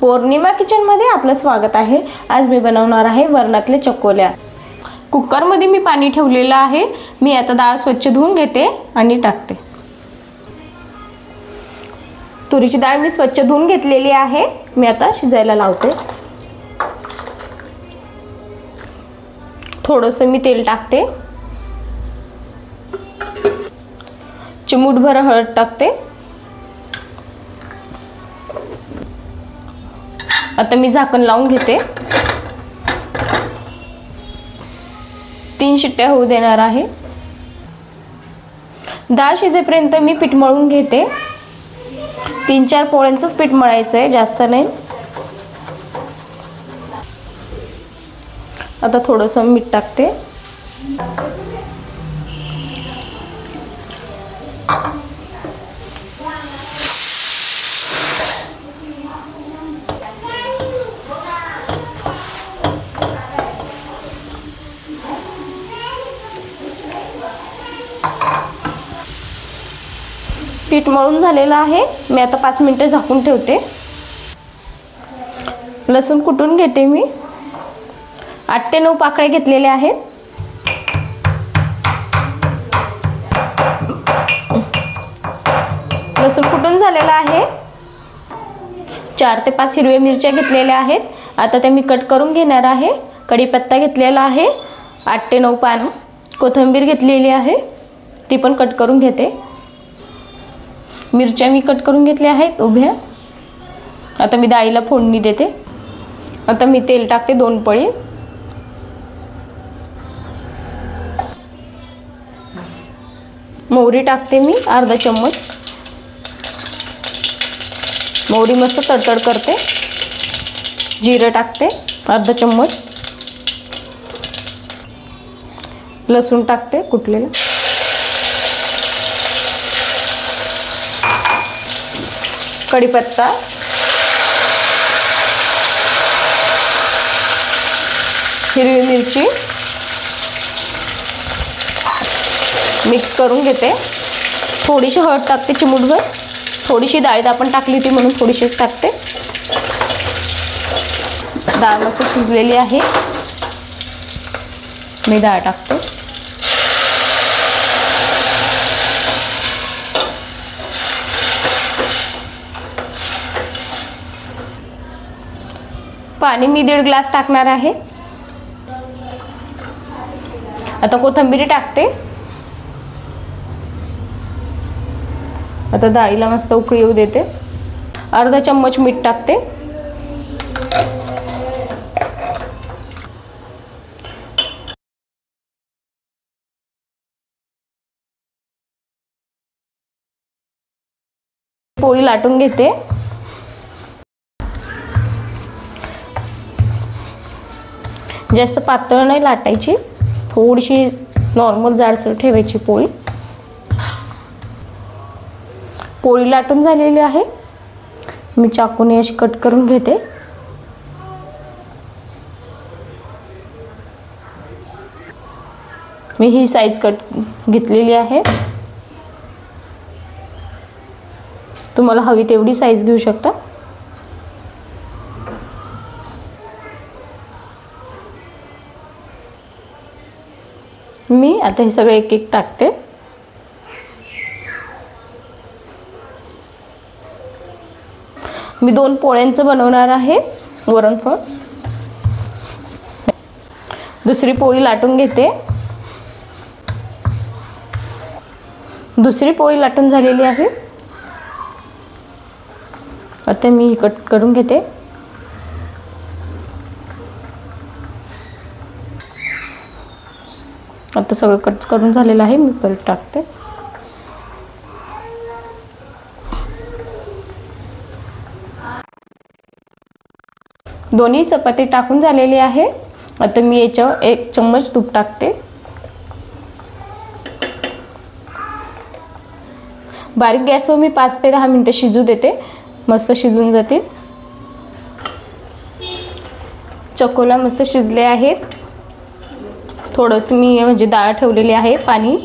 पौर्णिमा किचनमध्ये आपलं स्वागत आहे। आज मी बनवणार आहे वरणातले चकोल्या। कुकरमध्ये मी पाणी ठेवलेलं आहे। मी आता डाळ स्वच्छ धुवून घेते आणि टाकते। तुरीची डाळ मी स्वच्छ धुवून घेतलेली आहे। मी आता शिजायला लावते। थोडंसं मी तेल टाकते, चिमूटभर हळद टाकते। आता मी झाकण लावून घेते। 3 शिट्ट्या होऊ देणार आहे। डाळ शिजेपर्यंत मी पीठ मळून घेते। 3-4 पोळ्यांचंच पीठ मळायचं आहे, जास्त नाही। आता थोडंसं मीठ टाकते। पीठ मळून झालेलं आहे। मी आता 5 मिनिटे झाकून ठेवते। लसूण कुटून घेते मी। 8 ते 9 पाकळ्या घेतलेले आहेत। लसूण कुटून झालेला आहे। 4 ते 5 हिरव्या मिरच्या घेतलेल्या आहेत। आता त्या मी कट करून घेणार आहे। कढीपत्ता घेतलेला आहे। 8 ते 9 पान कोथिंबीर घेतलेली आहे, ती पण कट करून घेते। मिरच्या मी कट करून घेतल्या आहेत उभ्या। आता मी डाळीला फोडणी देते। आता मी तेल टाकते 2 पळी। मोहरी टाकते मी अर्धा चम्मच। मोहरी मस्त तडतड करते। जिरं टाकते अर्धा चम्मच। लसूण टाकते कुटलेलं। कढीपत्ता, हिरवी मिरची मिक्स करून घेते। थोडीशी हळद टाकते चिमूटभर। थोडीशी डाळीत आपण टाकली होती म्हणून थोडीशीच टाकते। डाळ मस्त शिजलेली आहे। मी डाळ टाकते। पाणी मी 1.5 ग्लास टाकणार आहे। आता कोथिंबीर टाकते। आता डाळीला मस्त उकळी येऊ देते। अर्धा चम्मच मीठ टाकते। पोळी लाटून घेते। जास्त पातळ नाही लाटायची, थोडीशी नॉर्मल जाडसर ठेवायची पोळी। पोळी लाटून झालेली आहे। मी चाकूने अशी कट करून घेते। मी ही साईज कट घेतलेली आहे। तुम्हाला हवी तेवढी साईज घेऊ शकता। मी आता हे सगळे एक एक टाकते। मी 2 पोळ्यांचं बनवणार आहे वरणफळ। दुसरी पोळी लाटून घेते। दुसरी पोळी लाटून झालेली आहे। आता मी कट करून घेते। आता सगळं कट करून झालेलं आहे। मी परत टाकते। दोन्ही चपाती टाकून झालेली आहे। आता मी याच्यावर 1 चम्मच तूप टाकते। बारीक गॅसवर मी 5 ते 10 मिनिटं शिजू देते। मस्त शिजून जातील। चकोल्या मस्त शिजले आहेत। थोडंसं मी म्हणजे डाळ ठेवलेली आहे पाणी।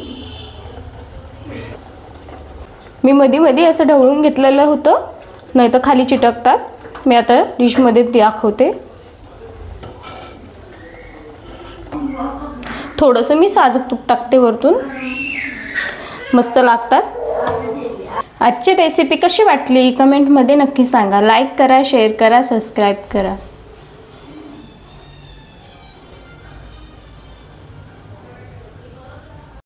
मी मध्ये मध्ये असं ढवळून घेतलेलं होतं, नाही तर खाली चिटकतात। मी आता डिशमध्ये दाखवते. थोडंसं मी साजूक तूप टाकते वरतून, मस्त लागतात. आजची रेसिपी कशी वाटली कमेंटमध्ये नक्की सांगा. लाईक करा, शेअर करा, सबस्क्राईब करा.